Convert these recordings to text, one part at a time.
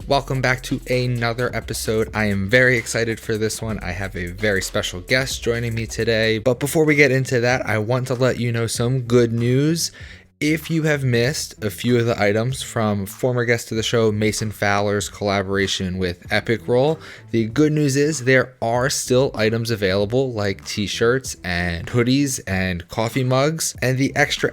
Welcome back to another episode. I am very excited for this one. I have a very special guest joining me today. But before we get into that, I want to let you know some good news. If you have missed a few of the items from former guest to the show, Mason Fowler's collaboration with Epic Roll, the good news is there are still items available like t-shirts and hoodies and coffee mugs. And the extra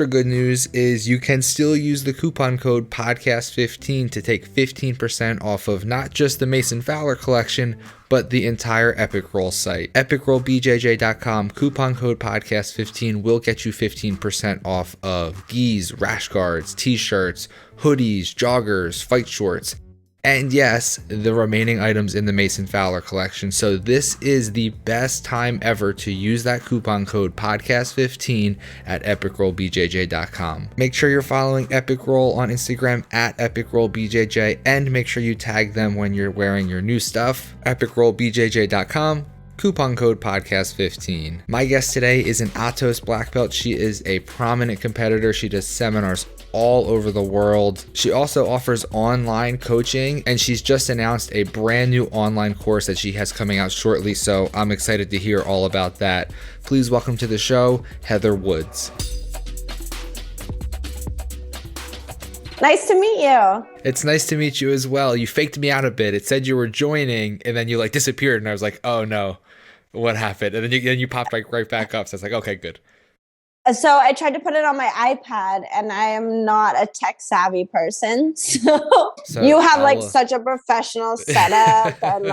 good news is you can still use the coupon code podcast15 to take 15% off of not just the Mason Fowler collection, but the entire Epic Roll site. EpicRollBJJ.com, coupon code podcast15 will get you 15% off of gis, rash guards, t-shirts, hoodies, joggers, fight shorts, and yes, the remaining items in the Mason Fowler collection. So this is the best time ever to use that coupon code podcast15 at EpicRollBJJ.com. Make sure you're following Epic Roll on Instagram at EpicRollBJJ, and make sure you tag them when you're wearing your new stuff. EpicRollBJJ.com. Coupon code podcast15. My guest today is an Atos Black Belt. She is a prominent competitor. She does seminars all over the world. She also offers online coaching, and she's just announced a brand new online course that she has coming out shortly. So I'm excited to hear all about that. Please welcome to the show, Heather Woods. Nice to meet you. It's nice to meet you as well. You faked me out a bit. It said you were joining, and then you disappeared, and I was like, oh no, what happened? And then you popped right back up. So I was like, okay, good. So I tried to put it on my iPad, and I am not a tech savvy person. So you have such a professional setup, and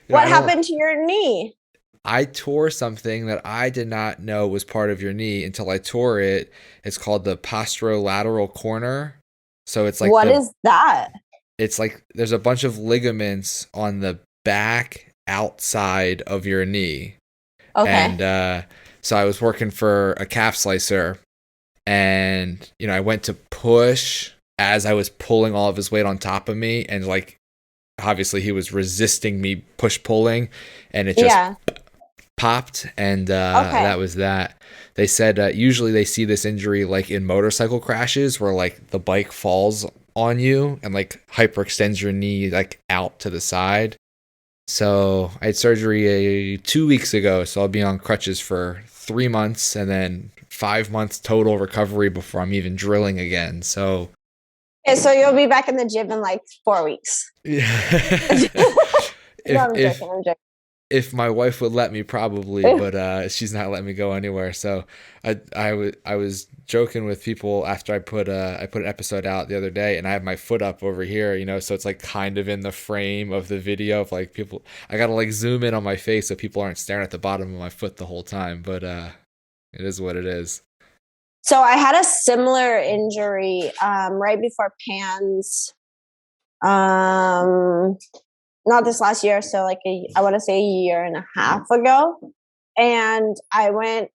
what happened to your knee? I tore something that I did not know was part of your knee until I tore it. It's called the posterolateral corner. So it's like, what is that? It's like there's a bunch of ligaments on the back outside of your knee. Okay. And so I was working for a calf slicer, and I went to push as I was pulling all of his weight on top of me, and obviously he was resisting me pulling, and it just popped, and that was that. They said usually they see this injury in motorcycle crashes where the bike falls on you and hyperextends your knee out to the side. So I had surgery 2 weeks ago, so I'll be on crutches for 3 months and then 5 months total recovery before I'm even drilling again. So so you'll be back in the gym in 4 weeks. Yeah. No, I'm joking. If my wife would let me, probably, but she's not letting me go anywhere. So I was joking with people after I put an episode out the other day, and I have my foot up over here, so it's kind of in the frame of the video of people. I gotta zoom in on my face so people aren't staring at the bottom of my foot the whole time. But it is what it is. So I had a similar injury right before PANS. Not this last year, so I want to say a year and a half ago. And I went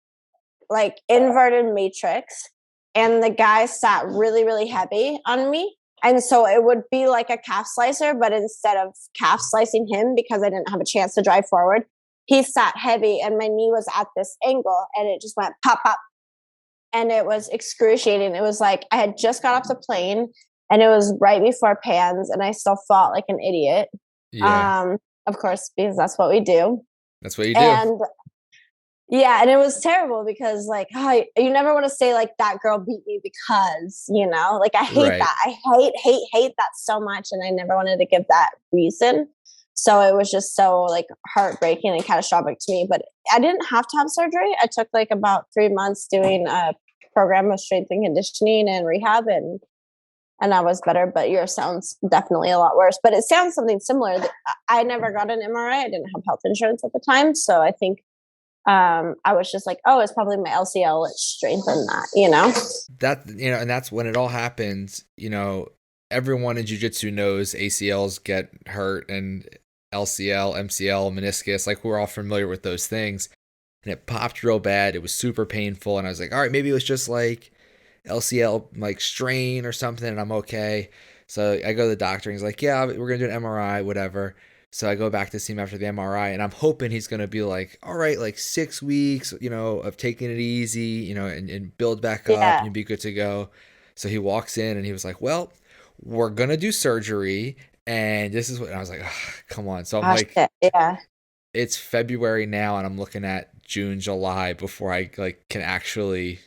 inverted matrix, and the guy sat really, really heavy on me. And so it would be like a calf slicer, but instead of calf slicing him, because I didn't have a chance to drive forward, he sat heavy, and my knee was at this angle, and it just went pop, pop. And it was excruciating. It was I had just got off the plane, and it was right before PANS, and I still fought like an idiot. Yeah. Of course, because that's what we do. That's what you do. And and it was terrible because you never want to say that girl beat me because, I hate that. I hate that so much. And I never wanted to give that reason. So it was just so heartbreaking and catastrophic to me, but I didn't have to have surgery. I took about 3 months doing a program of strength and conditioning and rehab, and I was better, but yours sounds definitely a lot worse. But it sounds something similar. I never got an MRI. I didn't have health insurance at the time. So I think I was just it's probably my LCL. Let's strengthen that, That, and that's when it all happens. Everyone in jiu-jitsu knows ACLs get hurt, and LCL, MCL, meniscus, we're all familiar with those things. And it popped real bad. It was super painful. And I was like, all right, maybe it was just LCL strain or something, and I'm okay. So I go to the doctor, and he's like, yeah, we're gonna do an MRI, whatever. So I go back to see him after the MRI, and I'm hoping he's gonna be all right, 6 weeks, of taking it easy, and build back up and be good to go. So he walks in, and he was like, well, we're gonna do surgery, and this is what and I was like, "Ugh, come on." So I'm Gosh, like, yeah. it's February now, and I'm looking at June, July before I like can actually.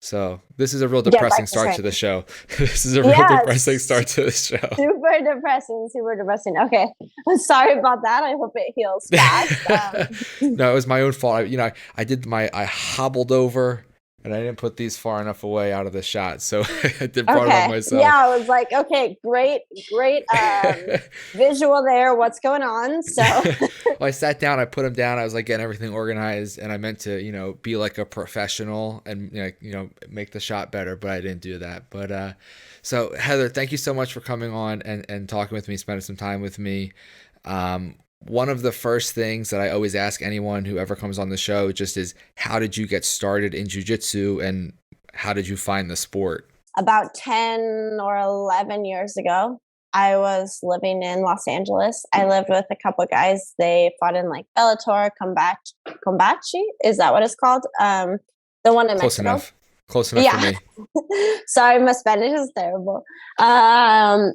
So this is a real Get depressing back to start to the training. show. This is a real depressing Yes. start to the show. Super depressing, super depressing. Okay. I'm sorry about that. I hope it heals fast. No, it was my own fault. I hobbled over and I didn't put these far enough away out of the shot. So I did brought it on Okay. Yeah, myself. I was like, okay, great visual there. What's going on? So Well, I sat down, I put them down. I was like getting everything organized, and I meant to, be like a professional and make the shot better, but I didn't do that. But so Heather, thank you so much for coming on and talking with me, spending some time with me. One of the first things that I always ask anyone who ever comes on the show just is, how did you get started in jiu-jitsu and how did you find the sport? about 10 or 11 years ago, I was living in Los Angeles. I lived with a couple of guys. They fought in like Bellator, Combachi. Is that what it's called? The one in Close Mexico. enough. Close enough for Yeah. me. Sorry, my Spanish is terrible. And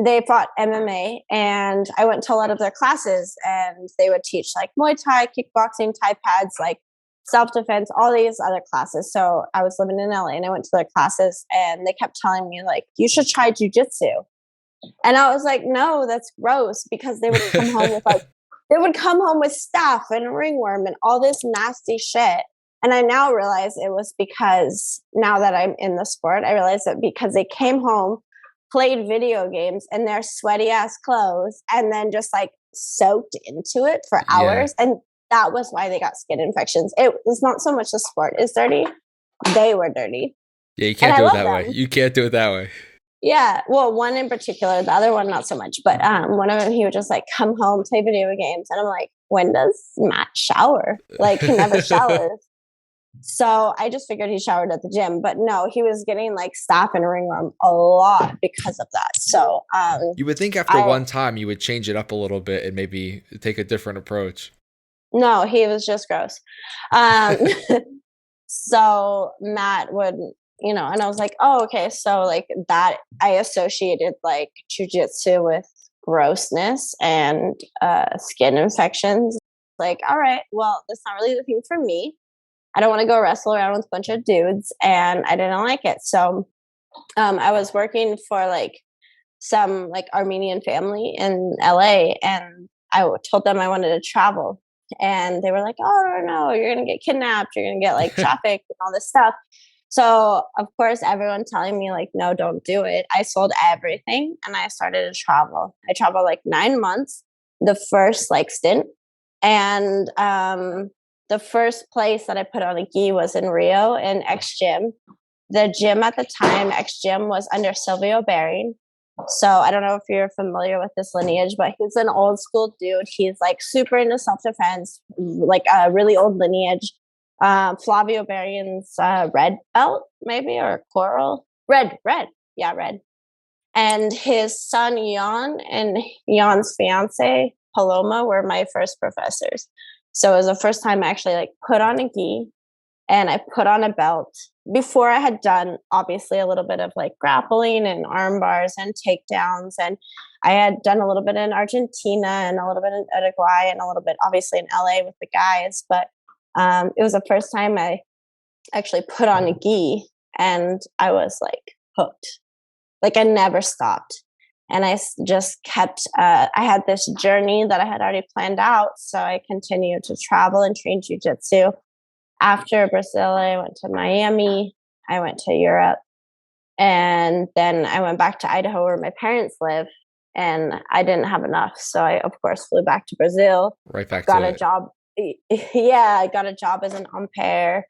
they fought MMA, and I went to a lot of their classes, and they would teach like Muay Thai, kickboxing, Thai pads, like self-defense, all these other classes. So I was living in LA and I went to their classes, and they kept telling me like, you should try jujitsu. And I was like, no, that's gross, because they would come home with like, they would come home with staph and ringworm and all this nasty shit. And I now realize it was because, now that I'm in the sport, I realize that because they came home, played video games in their sweaty ass clothes, and then just like soaked into it for Yeah. hours. And that was why they got skin infections. It was not so much the sport is dirty. They were dirty. Yeah, you can't And do I it love that way. them. You can't do it that way. Yeah. Well, one in particular, the other one, not so much. But one of them, he would just like come home, play video games. And I'm like, when does Matt shower? Like, he never showers. So I just figured he showered at the gym. But no, he was getting like staph and ringworm a lot because of that. So You would think after one time you would change it up a little bit and maybe take a different approach. No, he was just gross. So Matt would, and I was like, oh, okay. So like that, I associated like jujitsu with grossness and skin infections. Like, all right, well, that's not really the thing for me. I don't want to go wrestle around with a bunch of dudes, and I didn't like it. So I was working for like some like Armenian family in LA, and I told them I wanted to travel. And they were like, oh, no, you're going to get kidnapped. You're going to get like trafficked and all this stuff. So, of course, everyone telling me, like, no, don't do it. I sold everything and I started to travel. I traveled like 9 months, the first like stint. And the first place that I put on a gi was in Rio in X Gym. The gym at the time, X Gym, was under Silvio Bearing. So I don't know if you're familiar with this lineage, but he's an old school dude. He's like super into self-defense, like a really old lineage. Flavio Bering's red belt, maybe, or coral. Red. Yeah, red. And his son, Jan, and Jan's fiance, Paloma, were my first professors. So it was the first time I actually like put on a gi and I put on a belt. Before I had done obviously a little bit of like grappling and arm bars and takedowns. And I had done a little bit in Argentina and a little bit in Uruguay and a little bit obviously in LA with the guys. But it was the first time I actually put on a gi, and I was like hooked. Like I never stopped. And I just kept, I had this journey that I had already planned out. So I continued to travel and train jujitsu. After Brazil, I went to Miami, I went to Europe, and then I went back to Idaho where my parents live, and I didn't have enough. So I, of course, flew back to Brazil. Right back got to a it. job. Yeah, I got a job as an umpire,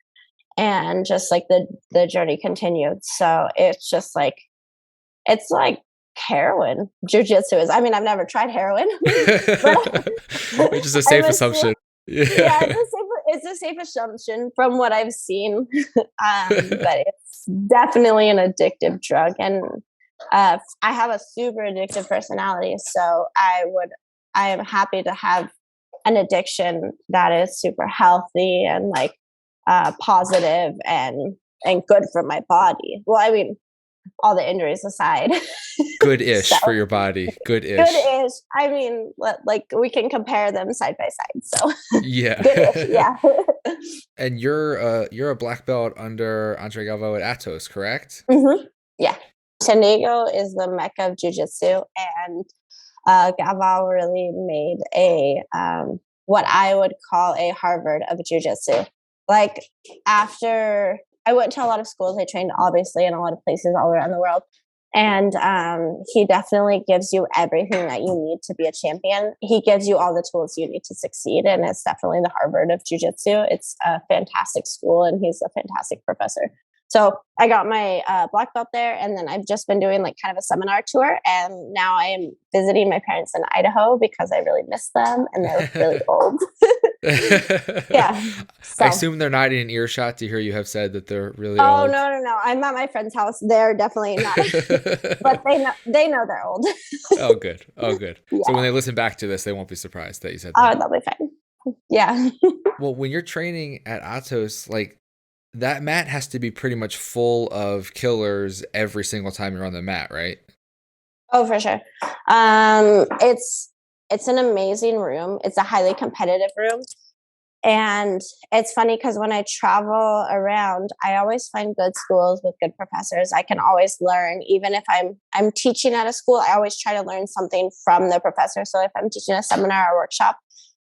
and just like the journey continued. So it's just like, it's like heroin. Jiu-jitsu is, I mean, I've never tried heroin. Which is a safe assumption. Yeah, it's a safe assumption from what I've seen. But it's definitely an addictive drug. And I have a super addictive personality. So I am happy to have an addiction that is super healthy and like positive and good for my body. Well, I mean, all the injuries aside. Good-ish So for your body. Good-ish. good-ish. I mean, like we can compare them side by side. So Yeah. good-ish, yeah. And you're a black belt under Andre Galvo at Atos, correct? Yeah. San Diego is the mecca of Jiu Jitsu, and Galvo really made a what I would call a Harvard of Jiu Jitsu. Like after I went to a lot of schools, I trained obviously in a lot of places all around the world. And he definitely gives you everything that you need to be a champion. He gives you all the tools you need to succeed. And it's definitely the Harvard of Jiu Jitsu. It's a fantastic school, and he's a fantastic professor. So I got my black belt there, and then I've just been doing like kind of a seminar tour. And now I am visiting my parents in Idaho because I really miss them, and they're really old. Yeah. So. I assume they're not in earshot to hear you have said that they're really old. old. No. I'm at my friend's house. They're definitely not, but they know they're old. Oh, good. Yeah. So when they listen back to this, they won't be surprised that you said that. Oh, they'll be fine. Yeah. Well, when you're training at Atos, like that mat has to be pretty much full of killers every single time you're on the mat, right? Oh, for sure. It's an amazing room. It's a highly competitive room. And it's funny because when I travel around, I always find good schools with good professors. I can always learn, even if I'm teaching at a school, I always try to learn something from the professor. So if I'm teaching a seminar or workshop,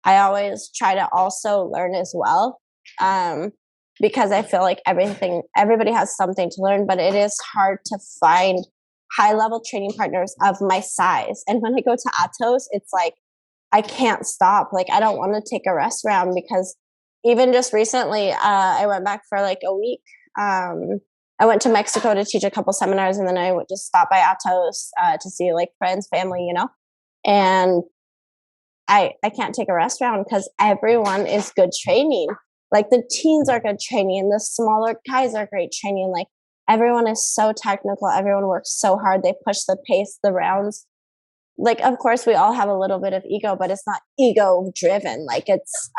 I always try to also learn as well. Because I feel like everybody has something to learn, but it is hard to find high level training partners of my size. And when I go to Atos, it's like, I can't stop. Like, I don't want to take a rest round, because even just recently, I went back for like a week. I went to Mexico to teach a couple seminars, and then I would just stop by Atos to see like friends, family, and I can't take a rest round because everyone is good training. Like the teens are good training, and the smaller guys are great training. Like everyone is so technical. Everyone works so hard. They push the pace, the rounds. Like, of course, we all have a little bit of ego, but it's not ego driven. Like it's,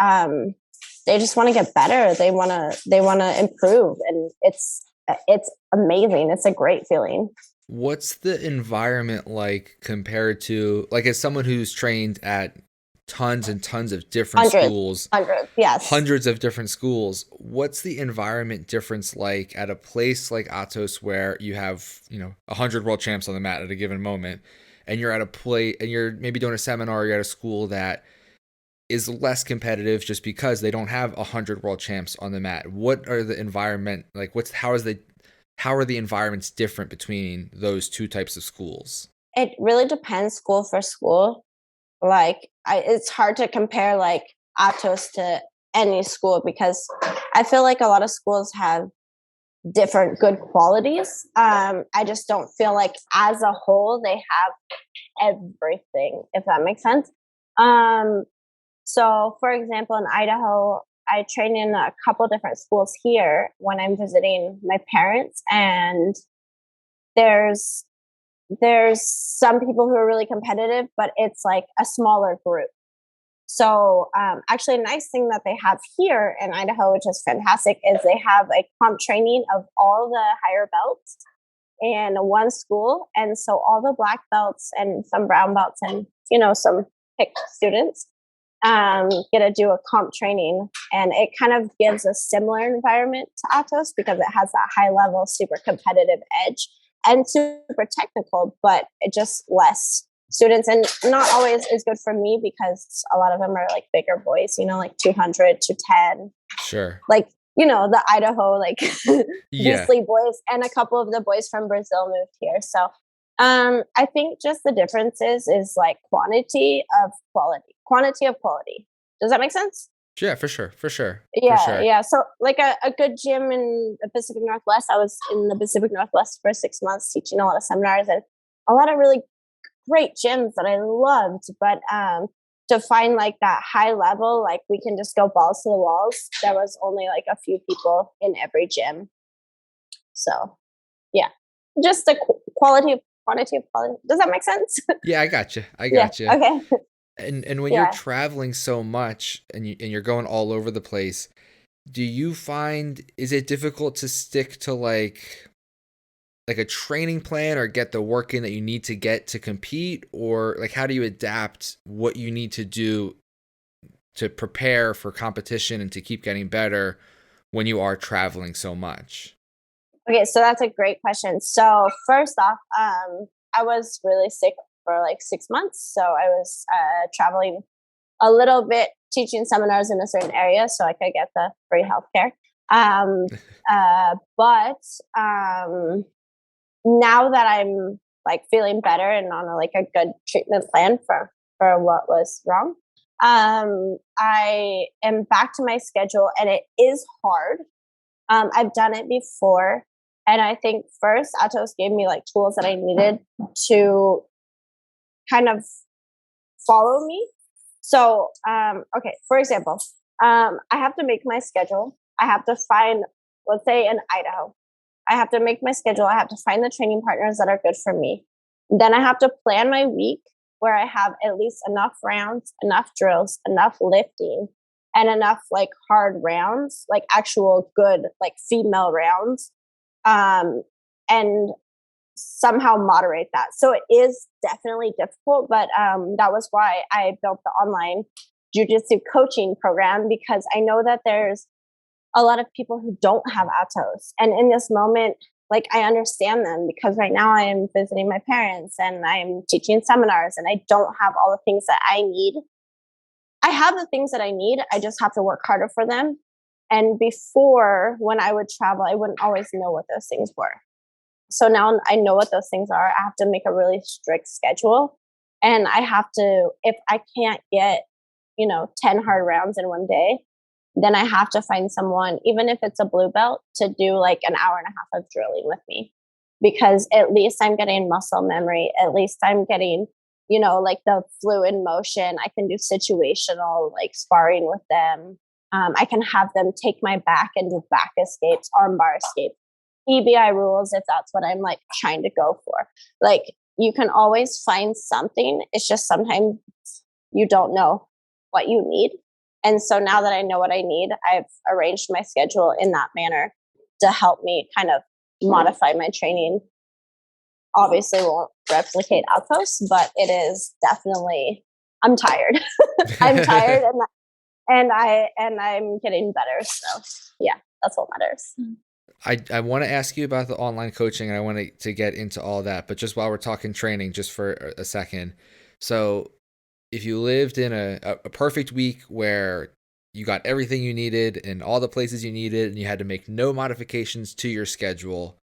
they just want to get better. They want to improve, and it's amazing. It's a great feeling. What's the environment like compared to, like, as someone who's trained at tons and tons of different schools, hundreds of different schools, what's the environment difference like at a place like Atos where you have, 100 world champs on the mat at a given moment, and you're at a play and you're maybe doing a seminar, or you're at a school that is less competitive just because they don't have 100 world champs on the mat? What are the environment like? How are the environments different between those two types of schools? It really depends school for school. Like it's hard to compare like Atos to any school, because I feel like a lot of schools have different good qualities. I just don't feel like as a whole they have everything, if that makes sense. So for example, in Idaho, I train in a couple different schools here when I'm visiting my parents, and there's some people who are really competitive, but it's like a smaller group. So actually a nice thing that they have here in Idaho, which is fantastic, is they have a comp training of all the higher belts in one school. And so all the black belts and some brown belts and, some picked students get to do a comp training. And it kind of gives a similar environment to Atos because it has that high level, super competitive edge and super technical, but it just less students, and not always is good for me because a lot of them are like bigger boys, like 200 to 10. Sure. Like, the Idaho, like yeah. beastly boys, and a couple of the boys from Brazil moved here. So I think just the differences is like quantity of quality. Does that make sense? Yeah, for sure. Yeah. So like a good gym in the Pacific Northwest, I was in the Pacific Northwest for 6 months teaching a lot of seminars and a lot of really great gyms that I loved. But to find like that high level, like we can just go balls to the walls, there was only like a few people in every gym. So yeah, just the quantity of quality. Does that make sense? Yeah, I got you. Okay. And when you're traveling so much and you're going all over the place, do you find, is it difficult to stick to like like a training plan or get the work in that you need to get to compete? Or like, how do you adapt what you need to do to prepare for competition and to keep getting better when you are traveling so much? Okay, so that's a great question. So first off, I was really sick for like 6 months. So I was traveling a little bit, teaching seminars in a certain area so I could get the free healthcare. Um, but now that I'm like feeling better and on like a good treatment plan for what was wrong, I am back to my schedule, and it is hard. I've done it before, and I think first Atos gave me like tools that I needed to kind of follow me. So, okay, for example, I have to make my schedule. I have to find, let's say in Idaho, I have to make my schedule. I have to find the training partners that are good for me. Then I have to plan my week where I have at least enough rounds, enough drills, enough lifting, and enough like hard rounds, like actual good, like female rounds, and somehow moderate that. So it is definitely difficult, but that was why I built the online jiu-jitsu coaching program, because I know that there's a lot of people who don't have Atos. And in this moment, like I understand them, because right now I am visiting my parents and I'm teaching seminars and I don't have all the things that I need. I have the things that I need. I just have to work harder for them. And before, when I would travel, I wouldn't always know what those things were. So now I know what those things are. I have to make a really strict schedule. And I have to, if I can't get, 10 hard rounds in one day, then I have to find someone, even if it's a blue belt, to do like an hour and a half of drilling with me. Because at least I'm getting muscle memory. At least I'm getting, like the fluid motion. I can do situational like sparring with them. I can have them take my back and do back escapes, armbar escapes, EBI rules, if that's what I'm like trying to go for. Like you can always find something. It's just sometimes you don't know what you need. And so now that I know what I need, I've arranged my schedule in that manner to help me kind of modify my training. Obviously won't replicate Atos, but it is definitely, I'm tired. I'm tired, and I'm getting better. So yeah, that's what matters. I want to ask you about the online coaching, and I want to get into all that, but just while we're talking training, just for a second. So if you lived in a perfect week where you got everything you needed in all the places you needed and you had to make no modifications to your schedule,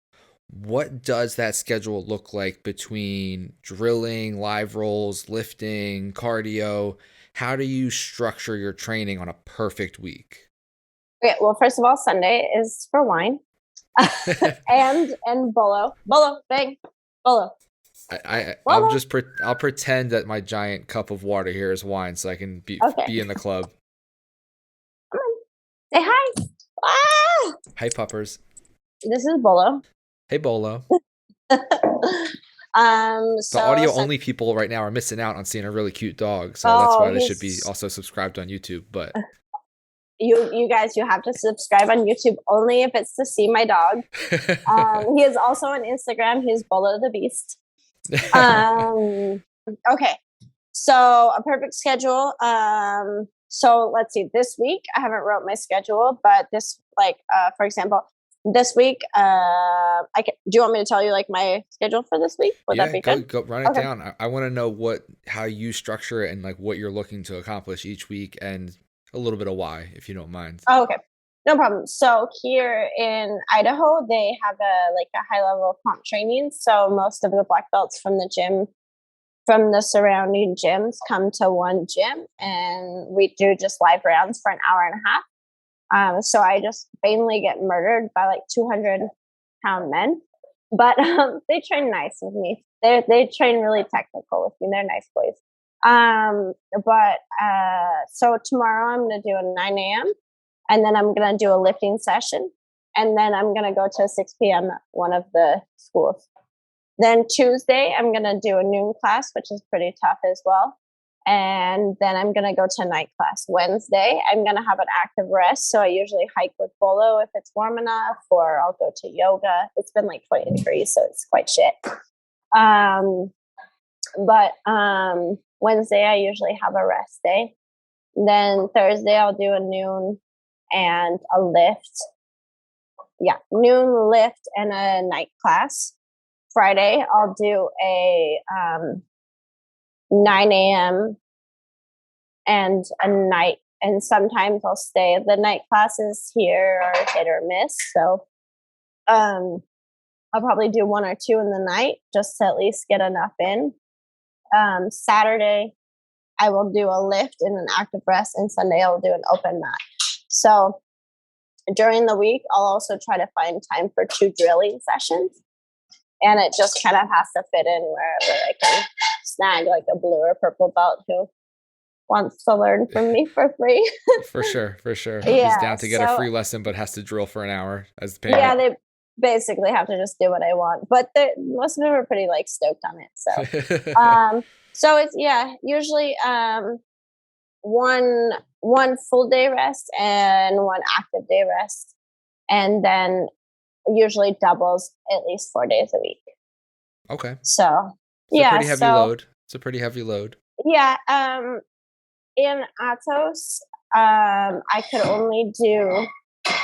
what does that schedule look like between drilling, live rolls, lifting, cardio? How do you structure your training on a perfect week? Okay, well, first of all, Sunday is for wine. and bolo, bang, bolo. I'll pretend that my giant cup of water here is wine, so I can be in the club. Come on, say hi. Ah! Hi, puppers. This is Bolo. Hey, Bolo. So the audio only people right now are missing out on seeing a really cute dog, so that's why they should be also subscribed on YouTube. But you guys, you have to subscribe on YouTube only if it's to see my dog. He is also on Instagram. He's Bolo the Beast. Okay, so a perfect schedule. So let's see. This week I haven't wrote my schedule, but this, like, for example, this week, do you want me to tell you like my schedule for this week? Would that be good? Go run it down. I want to know how you structure it and like what you're looking to accomplish each week, and a little bit of why, if you don't mind. Oh, okay. No problem. So here in Idaho, they have a high level comp training. So most of the black belts from the surrounding gyms come to one gym, and we do just live rounds for an hour and a half. So I just mainly get murdered by like 200-pound men, but they train nice with me. They train really technical with me. They're nice boys. So tomorrow I'm going to do a 9 a.m. and then I'm going to do a lifting session. And then I'm going to go to 6 p.m. at one of the schools. Then Tuesday, I'm going to do a noon class, which is pretty tough as well. And then I'm going to go to night class. Wednesday, I'm going to have an active rest. So I usually hike with BOLO if it's warm enough, or I'll go to yoga. It's been like 20 degrees, so it's quite shit. But Wednesday, I usually have a rest day. Then Thursday, I'll do a noon and a lift. Yeah, noon lift and a night class. Friday, I'll do a 9 a.m. and a night. And sometimes I'll stay. The night classes here are hit or miss. So I'll probably do 1 or 2 in the night just to at least get enough in. Saturday, I will do a lift and an active rest, and Sunday I'll do an open mat. So during the week, I'll also try to find time for 2 drilling sessions, and it just kind of has to fit in wherever I can snag like a blue or purple belt who wants to learn from me for free. For sure. Yeah, He's down to get a free lesson, but has to drill for an hour as the payment. Yeah, they basically have to just do what I want, but most of them are pretty like stoked on it. So so it's usually one full day rest and 1 active day rest, and then usually doubles at least 4 days a week. Okay. So it's a pretty heavy load. It's a pretty heavy load. Yeah. In Atos, I could only do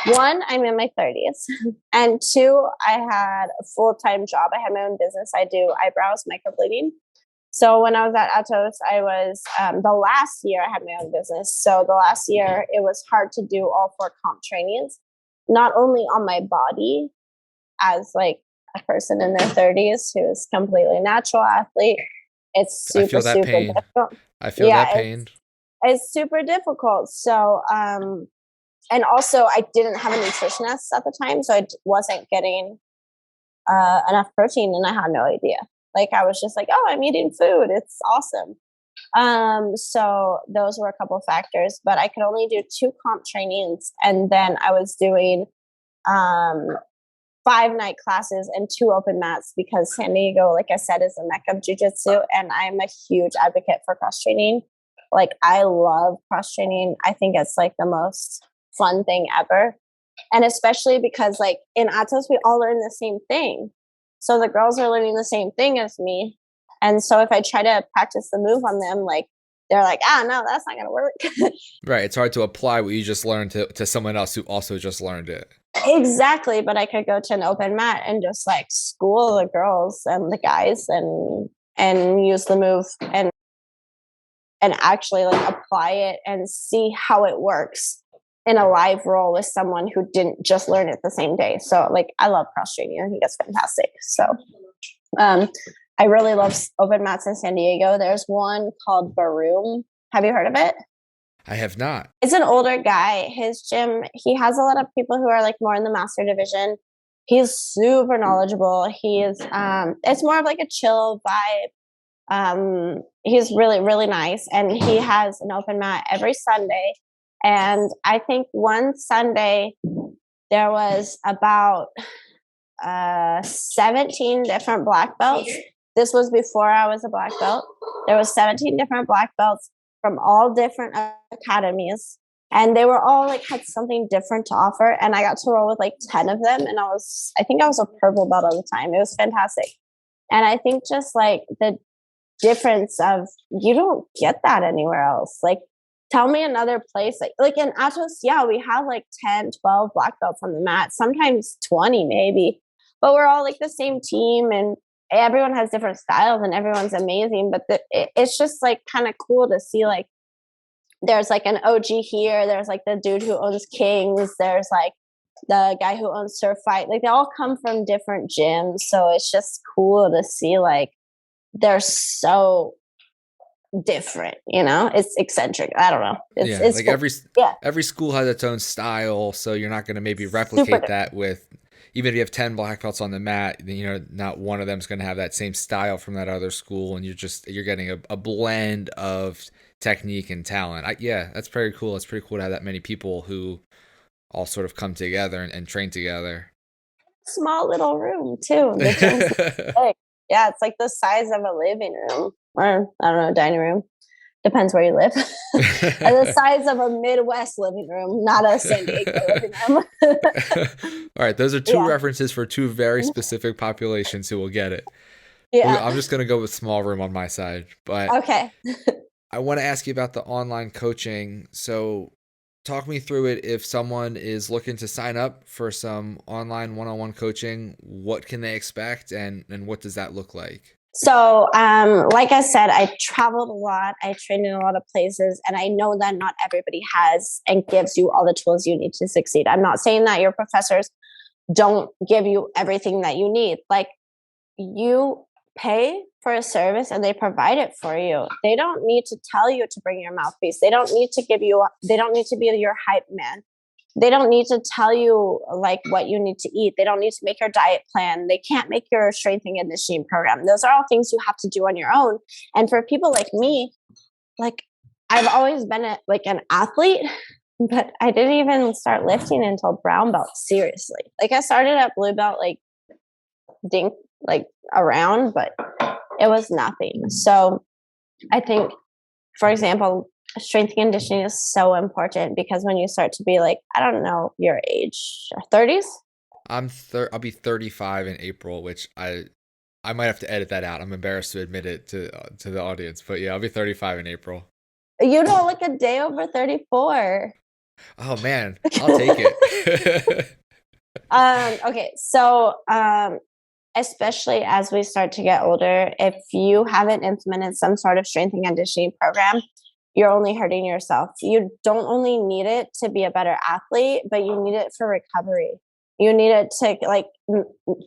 1, I'm in my 30s, and 2, I had a full-time job. I had my own business. I do eyebrows, microblading. So when I was at Atos, I was, the last year I had my own business. So the last year it was hard to do all 4 comp trainings, not only on my body as like a person in their 30s who is completely natural athlete. It's super difficult. I feel that pain. It's super difficult. So, and also I didn't have a nutritionist at the time, so I wasn't getting enough protein, and I had no idea. Like I was just like, oh, I'm eating food. It's awesome. So those were a couple of factors, but I could only do 2 comp trainings, and then I was doing 5 night classes and 2 open mats, because San Diego, like I said, is a mecca of Jiu Jitsu, and I'm a huge advocate for cross training. Like I love cross training. I think it's like the most fun thing ever. And especially because like in Atos, we all learn the same thing. So the girls are learning the same thing as me. And so if I try to practice the move on them, like they're like, no, that's not going to work. Right. It's hard to apply what you just learned to someone else who also just learned it. Exactly. But I could go to an open mat and just like school the girls and the guys and use the move and actually like apply it and see how it works in a live role with someone who didn't just learn it the same day. So like, I love cross training. I think it's fantastic. So, I really love open mats in San Diego. There's one called Baroom. Have you heard of it? I have not. It's an older guy. His gym, he has a lot of people who are like more in the master division. He's super knowledgeable. It's more of like a chill vibe. He's really, really nice. And he has an open mat every Sunday. And I think one Sunday there was about 17 different black belts. This was before I was a black belt. There was 17 different black belts from all different academies. And they were all like had something different to offer. And I got to roll with like 10 of them. And I think I was a purple belt at the time. It was fantastic. And I think just like the difference of, you don't get that anywhere else. Like, tell me another place. Like in Atos, yeah, we have like 10, 12 black belts on the mat, sometimes 20 maybe. But we're all like the same team, and everyone has different styles and everyone's amazing. But it's just like kind of cool to see like there's like an OG here. There's like the dude who owns Kings. There's like the guy who owns Surf Fight. Like they all come from different gyms. So it's just cool to see like they're so different, you know. It's eccentric. I don't know. It's like cool. Every school has its own style, so you're not going to maybe replicate that with, even if you have 10 black belts on the mat, you know, not one of them is going to have that same style from that other school, and you're getting a blend of technique and talent. That's pretty cool. It's pretty cool to have that many people who all sort of come together and train together. Small little room too. The gym's big. Yeah, it's like the size of a living room, or I don't know, dining room. Depends where you live. The size of a Midwest living room, not a San Diego living room. All right, those are two references for two very specific populations who will get it. Yeah. I'm just going to go with small room on my side. But okay. I want to ask you about the online coaching. So talk me through it. If someone is looking to sign up for some online one-on-one coaching, what can they expect and what does that look like? So, like I said, I traveled a lot. I trained in a lot of places, and I know that not everybody has and gives you all the tools you need to succeed. I'm not saying that your professors don't give you everything that you need. Like, you pay for a service and they provide it for you. They don't need to tell you to bring your mouthpiece. They don't need to they don't need to be your hype man. They don't need to tell you like what you need to eat. They don't need to make your diet plan. They can't make your strength and conditioning program. Those are all things you have to do on your own. And for people like me, like I've always been an athlete, but I didn't even start lifting until brown belt. Seriously, like I started at blue belt, like around, but it was nothing. So I think, for example, strength and conditioning is so important because when you start to be like, I don't know, your age, 30s. I'll be 35 in April, which I might have to edit that out. I'm embarrassed to admit it to the audience, but yeah, I'll be 35 in April. You don't look a day over 34. Oh man, I'll take it. Okay, so especially as we start to get older, if you haven't implemented some sort of strength and conditioning program, you're only hurting yourself. You don't only need it to be a better athlete, but you need it for recovery. You need it to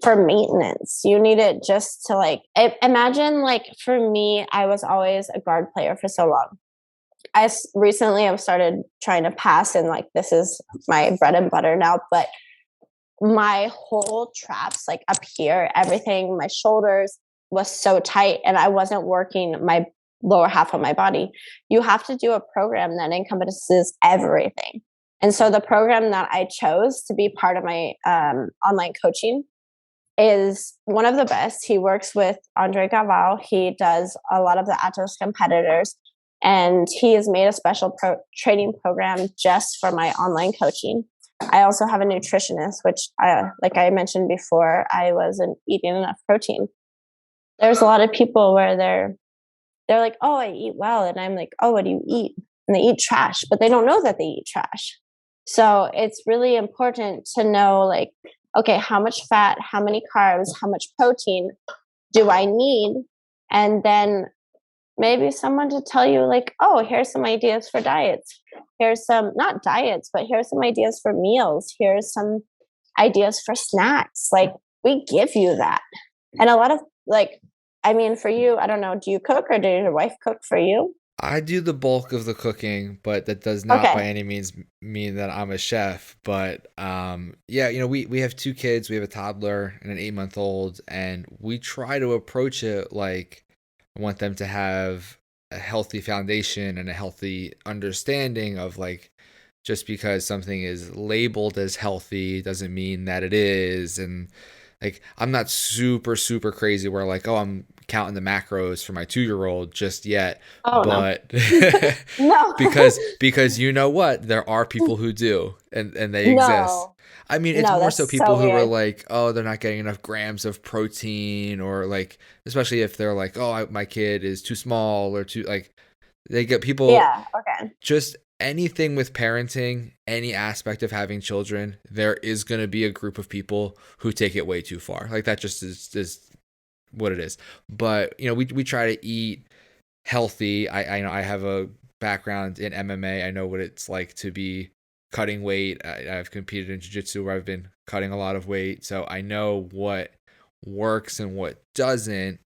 for maintenance. You need it just to imagine for me, I was always a guard player for so long. I recently have started trying to pass and this is my bread and butter now, but my whole traps up here, everything, my shoulders was so tight and I wasn't working my lower half of my body. You have to do a program that encompasses everything. And so the program that I chose to be part of my online coaching is one of the best. He works with Andre Galvao. He does a lot of the Atos competitors, and he has made a special training program just for my online coaching. I also have a nutritionist, which like I mentioned before, I wasn't eating enough protein. There's a lot of people where they're like, oh, I eat well. And I'm like, oh, what do you eat? And they eat trash, but they don't know that they eat trash. So it's really important to know okay, how much fat, how many carbs, how much protein do I need? And then maybe someone to tell you oh, here's some ideas for diets. Here's some, not diets, but here's some ideas for meals. Here's some ideas for snacks. We give you that. And a lot of for you, I don't know, do you cook or did your wife cook for you? I do the bulk of the cooking, but that does not by any means mean that I'm a chef. But yeah, we have two kids. We have a toddler and an 8-month-old, and we try to approach it like I want them to have a healthy foundation and a healthy understanding of just because something is labeled as healthy doesn't mean that it is. And I'm not super crazy where oh, I'm counting the macros for my 2-year-old just yet. Oh, but no. because you know what, there are people who do, and they exist. I mean, it's more so people who are oh, they're not getting enough grams of protein, or especially if they're oh, my kid is too small or too they get people. Yeah. Okay. Just anything with parenting, any aspect of having children, there is going to be a group of people who take it way too far. That just is what it is. But we try to eat healthy. I have a background in MMA. I know what it's like to be cutting weight. I've competed in Jiu Jitsu where I've been cutting a lot of weight, so I know what works and what doesn't.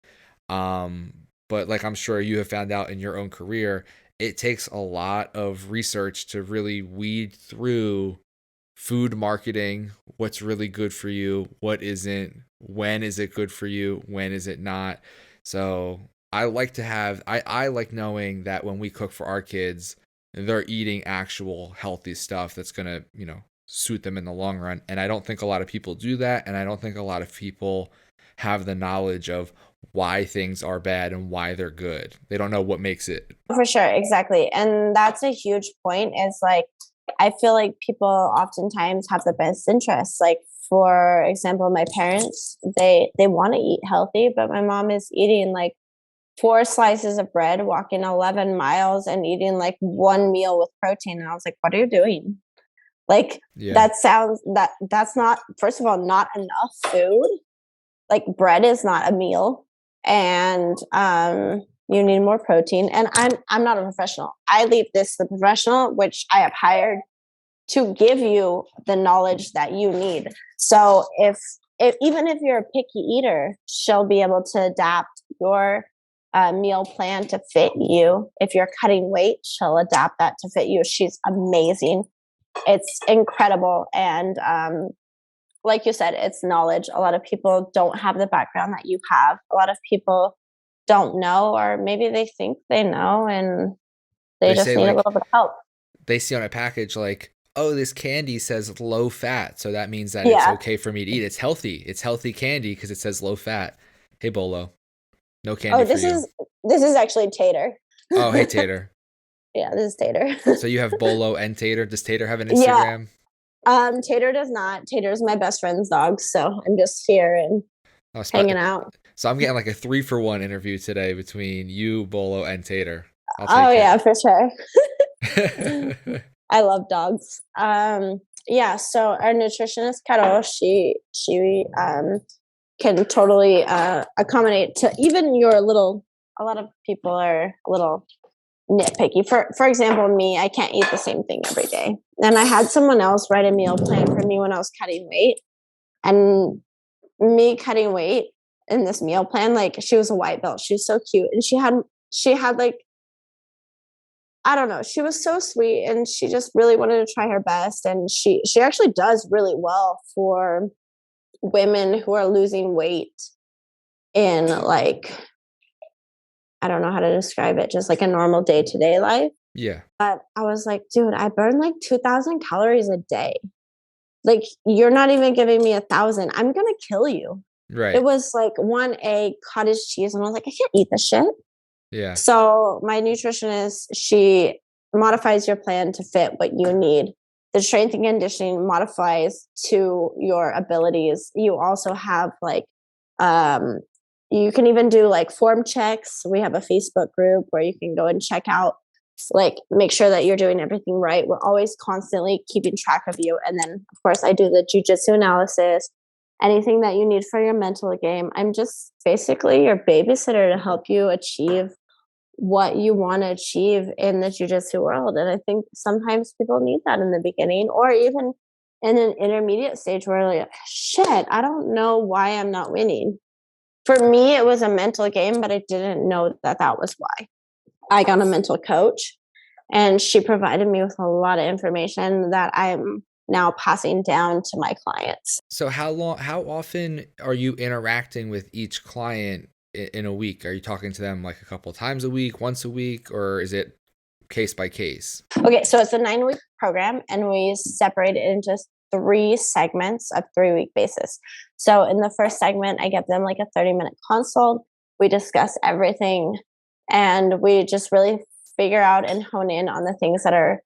But I'm sure you have found out in your own career, it takes a lot of research to really weed through food marketing, what's really good for you, what isn't, when is it good for you, when is it not. So I like to have, I like knowing that when we cook for our kids, they're eating actual healthy stuff that's going to, suit them in the long run. And I don't think a lot of people do that. And I don't think a lot of people have the knowledge of why things are bad and why they're good. They don't know what makes it. For sure, exactly. And that's a huge point is like, I feel like people oftentimes have the best interests. Like, for example, my parents, they want to eat healthy, but my mom is eating like 4 slices of bread, walking 11 miles and eating like one meal with protein. And I was like, what are you doing? Like, Yeah. that's not, first of all, not enough food. Like, bread is not a meal. And you need more protein. And I'm not a professional. I leave this to the professional, which I have hired to give you the knowledge that you need. So if even if you're a picky eater, she'll be able to adapt your meal plan to fit you. If you're cutting weight, she'll adapt that to fit you. She's amazing. It's incredible. And like you said, it's knowledge. A lot of people don't have the background that you have. A lot of people don't know, or maybe they think they know and they just say need a like little bit of help. they see on a package like, oh, this candy says low fat, so that means that it's Yeah. okay for me to eat. It's healthy. It's healthy candy because it says low fat. Hey Bolo, no candy Oh, for this you. is actually Tater. Oh, hey Tater. Yeah, this is Tater. So you have Bolo and Tater. Does Tater have an Yeah. Instagram? Tater does not. Tater's my best friend's dog, so I'm just here and Oh, hanging out. so I'm getting like a 3-for-1 interview today between you, Bolo, and Tater. I'll Oh take yeah, for sure. it. I love dogs. Yeah, so our nutritionist Carol, she can totally accommodate to even your little. A lot of people are a little nitpicky. For example, me, I can't eat the same thing every day. And I had someone else write a meal plan for me when I was cutting weight. And me cutting weight in this meal plan, like, she was a white belt. She was so cute. And she had like, I don't know, she was so sweet and she just really wanted to try her best. And she actually does really well for women who are losing weight in, like, I don't know how to describe it, just like a normal day-to-day life. Yeah. But I was like, dude, I burn like 2,000 calories a day. Like, you're not even giving me 1,000. I'm gonna kill you. It Right. was like one egg, cottage cheese, and I was like, I can't eat this shit. Yeah. So my nutritionist, she modifies your plan to fit what you need. The strength and conditioning modifies to your abilities. You also have like, um, you can even do like form checks. We have a Facebook group where you can go and check out, like, make sure that you're doing everything right. We're always constantly keeping track of you. And then, of course, I do the jiu-jitsu analysis, anything that you need for your mental game. I'm just basically your babysitter to help you achieve what you want to achieve in the jiu-jitsu world. And I think sometimes people need that in the beginning, or even in an intermediate stage where, like, shit, I don't know why I'm not winning. For me, it was a mental game, but I didn't know that that was why. I got a mental coach, and she provided me with a lot of information that I'm now passing down to my clients. So how often are you interacting with each client in a week? Are you talking to them like a couple times a week, once a week, or is it case by case? Okay, so it's a 9-week program, and we separate it into 3 segments of 3-week basis. So in the first segment, I give them like a 30-minute consult. We discuss everything, and we just really figure out and hone in on the things that are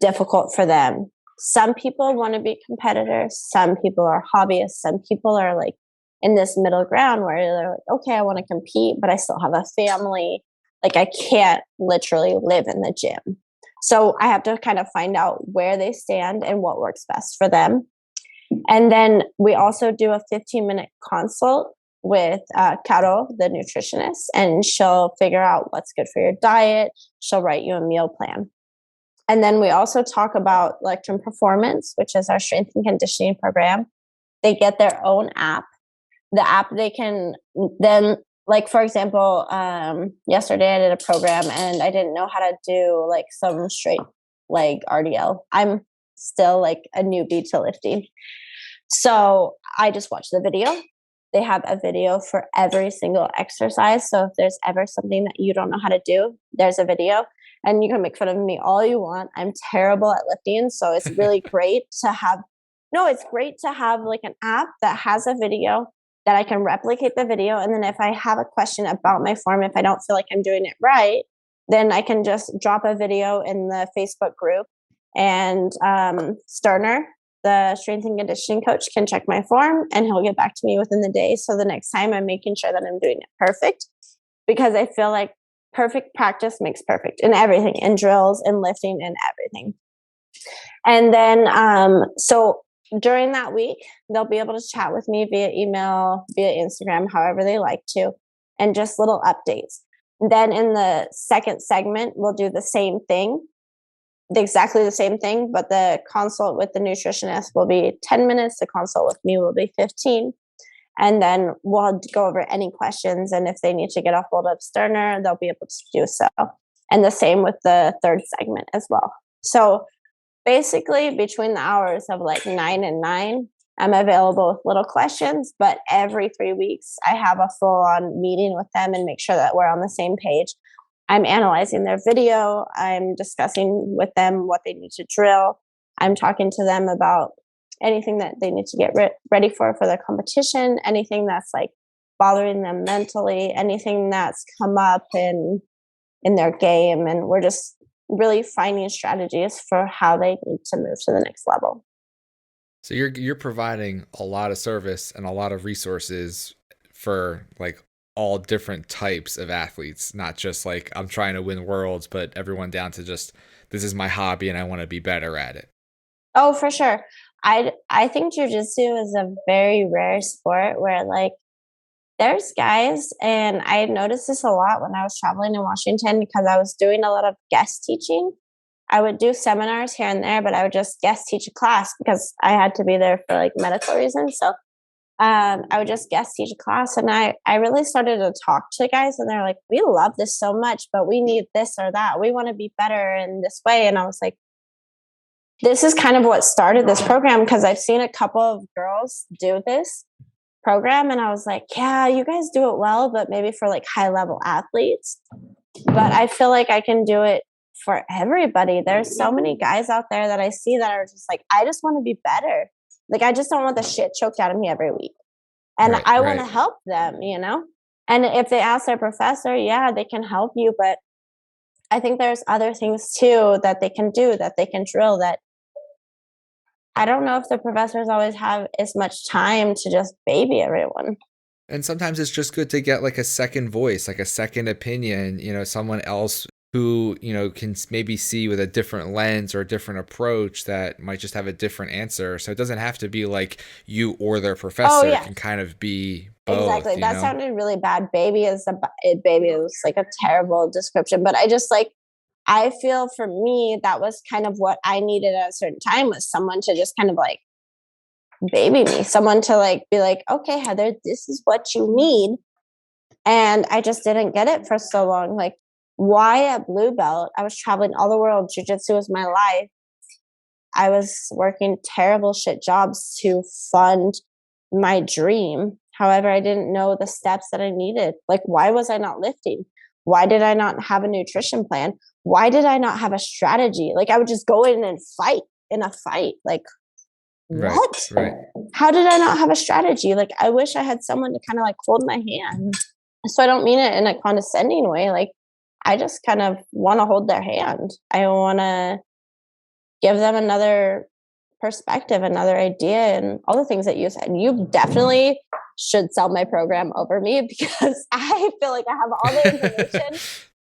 difficult for them. Some people want to be competitors, some people are hobbyists, some people are like in this middle ground where they're like, okay, I want to compete, but I still have a family. Like, I can't literally live in the gym. So I have to kind of find out where they stand and what works best for them. And then we also do a 15-minute consult with Caro, the nutritionist, and she'll figure out what's good for your diet. She'll write you a meal plan. And then we also talk about Electrum Performance, which is our strength and conditioning program. They get their own app. The app they can then, like, for example, yesterday I did a program and I didn't know how to do like some straight leg RDL. I'm still like a newbie to lifting. So I just watched the video. They have a video for every single exercise. So if there's ever something that you don't know how to do, there's a video. And you can make fun of me all you want. I'm terrible at lifting. So it's really great to have, no, it's great to have like an app that has a video that I can replicate the video. And then if I have a question about my form, if I don't feel like I'm doing it right, then I can just drop a video in the Facebook group, and Sterner, the strength and conditioning coach, can check my form and he'll get back to me within the day. So the next time I'm making sure that I'm doing it perfect, because I feel like perfect practice makes perfect in everything, in drills, in lifting, and everything. And then, so during that week, they'll be able to chat with me via email, via Instagram, however they like to, and just little updates. Then in the second segment, we'll do the same thing, exactly the same thing, but the consult with the nutritionist will be 10 minutes. The consult with me will be 15. And then we'll go over any questions. And if they need to get a hold of Sterner, they'll be able to do so. And the same with the third segment as well. So basically between the hours of like 9 and 9, I'm available with little questions, but every 3 weeks I have a full on meeting with them and make sure that we're on the same page. I'm analyzing their video. I'm discussing with them what they need to drill. I'm talking to them about anything that they need to get ready for their competition, anything that's like bothering them mentally, anything that's come up in their game. And we're just really finding strategies for how they need to move to the next level. So you're providing a lot of service and a lot of resources for like all different types of athletes, not just like I'm trying to win worlds, but everyone down to just this is my hobby and I want to be better at it. Oh, for sure. I think Jiu Jitsu is a very rare sport where like there's guys, and I noticed this a lot when I was traveling in Washington because I was doing a lot of guest teaching. I would do seminars here and there, but I would just guest teach a class because I had to be there for like medical reasons. So I would just guest teach a class, and I really started to talk to guys, and they're like, we love this so much, but we need this or that. We want to be better in this way. And I was like, this is kind of what started this program, because I've seen a couple of girls do this program, and I was like, yeah, you guys do it well, but maybe for like high level athletes. But I feel like I can do it for everybody. There's so many guys out there that I see that are just like, I just want to be better. Like, I just don't want the shit choked out of me every week. And I want to help them, you know? And if they ask their professor, yeah, they can help you. But I think there's other things too that they can do, that they can drill, that I don't know if the professors always have as much time to just baby everyone. And sometimes it's just good to get like a second voice, like a second opinion, you know, someone else who, you know, can maybe see with a different lens or a different approach that might just have a different answer. So it doesn't have to be like you or their professor. It can kind of be both. Exactly. That sounded really bad. Baby is like a terrible description, but I just like, I feel for me, that was kind of what I needed at a certain time, was someone to just kind of like baby me, someone to like be like, okay, Heather, this is what you need. And I just didn't get it for so long. Like, why at Blue Belt? I was traveling all the world. Jiu Jitsu was my life. I was working terrible shit jobs to fund my dream. However, I didn't know the steps that I needed. Like, why was I not lifting? Why did I not have a nutrition plan? Why did I not have a strategy? Like, I would just go in and fight in a fight. Like, what? Right. How did I not have a strategy? Like, I wish I had someone to kind of like hold my hand. So I don't mean it in a condescending way. Like, I just kind of want to hold their hand. I want to give them another perspective, another idea, and all the things that you said. You definitely should sell my program over me, because I feel like I have all the information,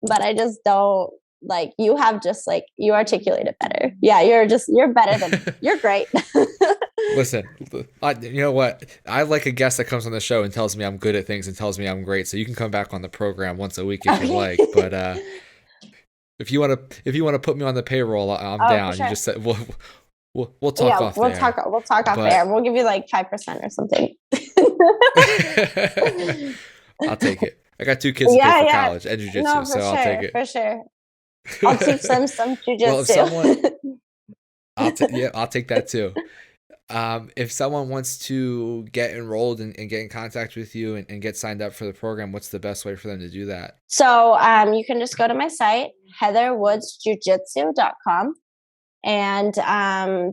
but I just don't. Like, you have just like, you articulate it better. Yeah, you're better than, you're great. Listen, you know what? I like a guest that comes on the show and tells me I'm good at things and tells me I'm great. So you can come back on the program once a week if you like. But if you want to put me on the payroll, I'm down. Sure. You just said we'll talk off there. We'll talk off there. We'll give you like 5% or something. I'll take it. I got 2 kids to pay for college and jiu-jitsu, so I'll take it. For sure. I'll teach them some jiu-jitsu. Well, if someone, I'll take that too. If someone wants to get enrolled and get in contact with you and get signed up for the program, what's the best way for them to do that? So you can just go to my site, heatherwoodsjujitsu.com, And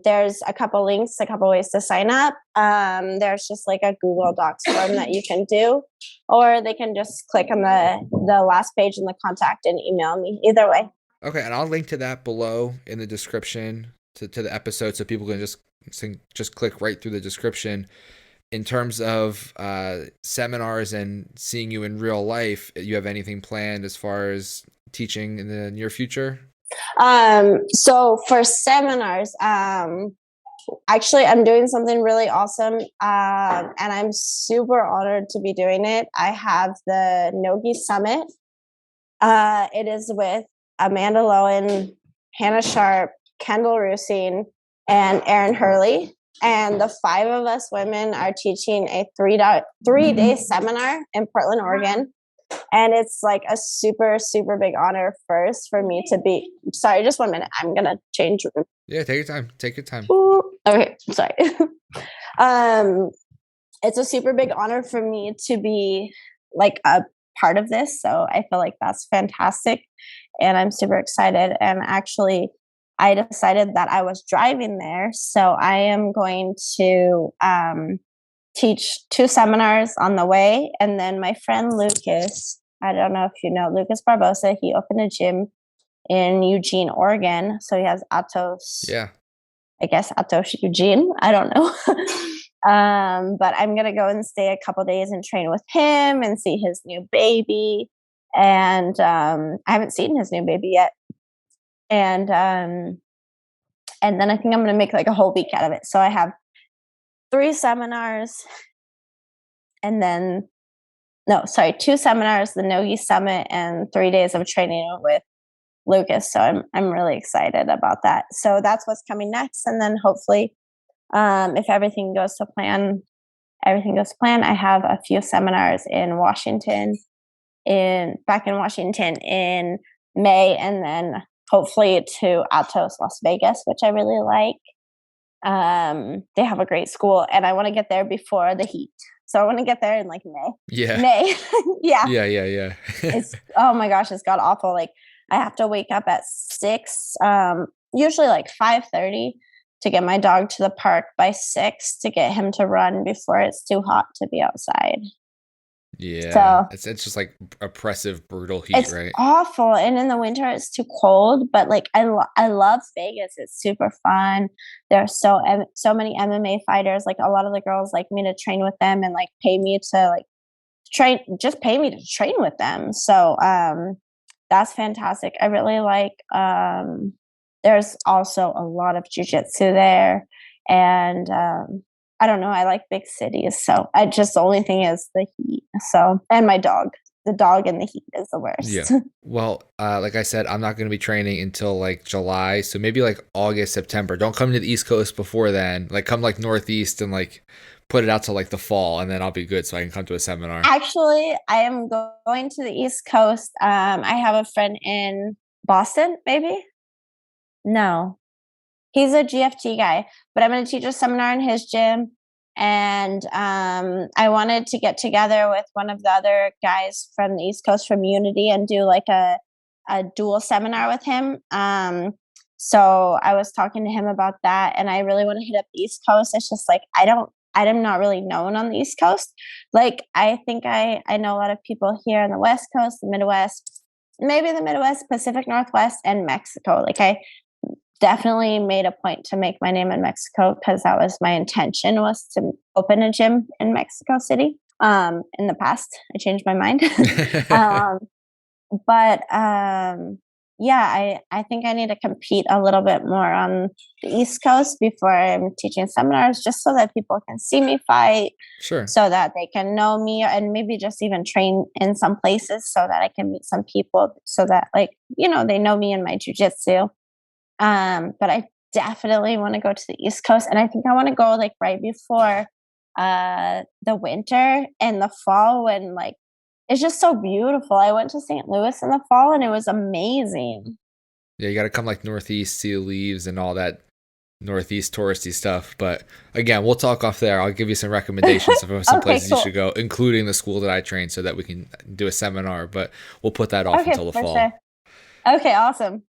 there's a couple links, a couple ways to sign up. There's just like a Google Docs form that you can do, or they can just click on the last page in the contact and email me. Either way. Okay, and I'll link to that below in the description to the episode, so people can just click right through the description. In terms of seminars and seeing you in real life, you have anything planned as far as teaching in the near future? So for seminars, actually, I'm doing something really awesome, and I'm super honored to be doing it. I have the Nogi Summit. It is with Amanda Lowen, Hannah Sharp, Kendall Rusing, and Erin Hurley. And the 5 of us women are teaching a 3-day seminar in Portland, Oregon. And it's like a super, super big honor first for me to be. Sorry, just 1 minute. I'm going to change room. Yeah, take your time. Take your time. Ooh, okay, sorry. It's a super big honor for me to be like a part of this. So I feel like that's fantastic. And I'm super excited. And actually, I decided that I was driving there. So I am going to teach 2 seminars on the way. And then my friend Lucas, I don't know if you know Lucas Barbosa, he opened a gym in Eugene, Oregon. So he has Atos. Yeah. I guess Atos Eugene. I don't know. But I'm going to go and stay a couple days and train with him and see his new baby. And I haven't seen his new baby yet. And then I think I'm going to make like a whole week out of it. So I have 3 seminars and then, 2 seminars, the Nogi Summit, and 3 days of training with Lucas. So I'm really excited about that. So that's what's coming next. And then hopefully, if everything goes to plan, I have a few seminars in Washington, back in Washington in May, and then hopefully to Atos Las Vegas, which I really like. They have a great school, and I want to get there before the heat. So I want to get there in like May. Yeah. May. Yeah. Yeah. It's, oh my gosh, it's got awful. Like I have to wake up at 6, usually like 5:30 to get my dog to the park by 6 to get him to run before it's too hot to be outside. Yeah. So it's just like oppressive, brutal heat, it's right? awful. And in the winter it's too cold, but like I love Vegas. It's super fun. There are so many MMA fighters. Like a lot of the girls like me to train with them and like pay me to like pay me to train with them. So that's fantastic. I really like there's also a lot of Jiu Jitsu there. And I don't know, I like big cities. So the only thing is the heat. So, and my dog. The dog in the heat is the worst. Yeah. Well, like I said, I'm not going to be training until like July. So maybe like August, September. Don't come to the East Coast before then. Like come like Northeast and like put it out to like the fall, and then I'll be good so I can come to a seminar. Actually, I am going to the East Coast. I have a friend in Boston, maybe? No. He's a GFT guy, but I'm going to teach a seminar in his gym. And I wanted to get together with one of the other guys from the East Coast from Unity and do like a dual seminar with him. So I was talking to him about that, and I really want to hit up the East Coast. It's just like I'm not really known on the East Coast. Like I think I know a lot of people here on the West Coast, the Midwest, maybe the Midwest, Pacific Northwest, and Mexico. Like I definitely made a point to make my name in Mexico because that was my intention, was to open a gym in Mexico City. In the past, I changed my mind. But yeah, I think I need to compete a little bit more on the East Coast before I'm teaching seminars, just so that people can see me fight. Sure. So that they can know me, and maybe just even train in some places so that I can meet some people so that like, they know me in my jiu-jitsu. But I definitely want to go to the East Coast, and I think I want to go like right before the winter and the fall when like it's just so beautiful. I went to St. Louis in the fall and it was amazing. Yeah, you got to come like Northeast, see the leaves and all that Northeast touristy stuff. But again, we'll talk off there. I'll give you some recommendations of some places cool. You should go, including the school that I train, so that we can do a seminar. But we'll put that off until the fall. Sure. Okay, awesome.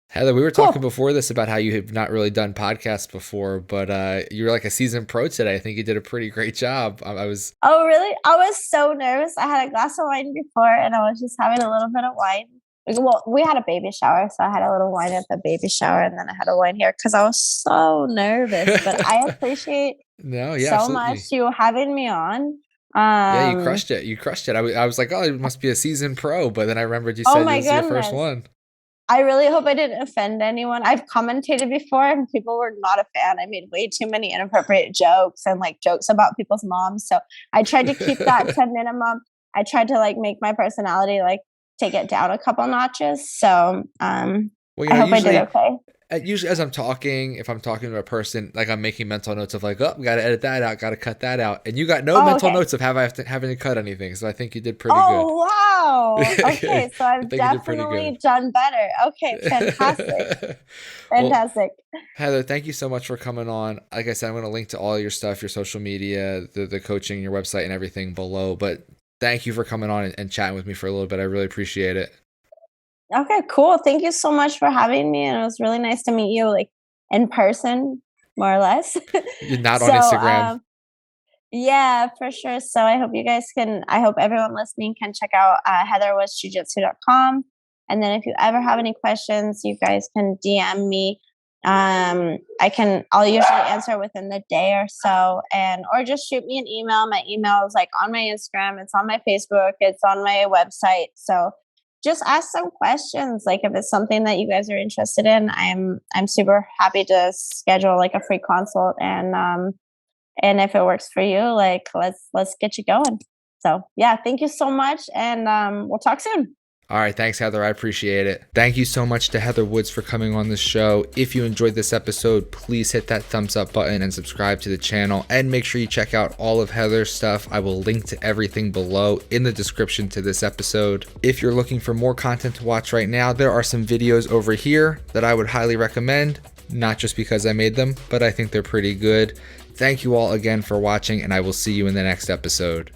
Heather, we were talking Cool. before this about how you have not really done podcasts before, but you're like a seasoned pro today. I think you did a pretty great job. I was. Oh, really? I was so nervous. I had a glass of wine before and I was just having a little bit of wine. Well, we had a baby shower, so I had a little wine at the baby shower and then I had a wine here because I was so nervous. But I appreciate No, yeah, so much absolutely. you having me on. Yeah, you Um, crushed it. You crushed it. I was like, oh, it must be a seasoned pro, but then I remembered you oh said my this is your first goodness. one. I really hope I didn't offend anyone. I've commentated before and people were not a fan. I made way too many inappropriate jokes and like jokes about people's moms. So I tried to keep that to a minimum. I tried to like make my personality like take it down a couple notches. So Well, I hope I did okay. usually as I'm talking, if I'm talking to a person, like I'm making mental notes of like, oh, we got to edit that out, got to cut that out. And you got no Oh, mental okay. notes of having to cut anything. So I think you did pretty good. Oh, wow. I Okay. So I've think you did pretty definitely good. done better. Okay. Fantastic. Well, Fantastic. Heather, thank you so much for coming on. Like I said, I'm going to link to all your stuff, your social media, the coaching, your website, and everything below. But thank you for coming on and chatting with me for a little bit. I really appreciate it. Okay, cool. Thank you so much for having me. And it was really nice to meet you like in person, more or less. You're not on so, Instagram. yeah, for sure. So I hope you guys I hope everyone listening can check out heatherwoodsjujitsu.com. And then if you ever have any questions, you guys can DM me. I'll usually answer within the day or so or just shoot me an email. My email is like on my Instagram. It's on my Facebook. It's on my website. So just ask some questions. Like if it's something that you guys are interested in, I'm super happy to schedule like a free consult and if it works for you, like let's get you going. So yeah, thank you so much and we'll talk soon. All right, thanks, Heather. I appreciate it. Thank you so much to Heather Woods for coming on the show. If you enjoyed this episode, please hit that thumbs up button and subscribe to the channel. And make sure you check out all of Heather's stuff. I will link to everything below in the description to this episode. If you're looking for more content to watch right now, there are some videos over here that I would highly recommend. Not just because I made them, but I think they're pretty good. Thank you all again for watching, and I will see you in the next episode.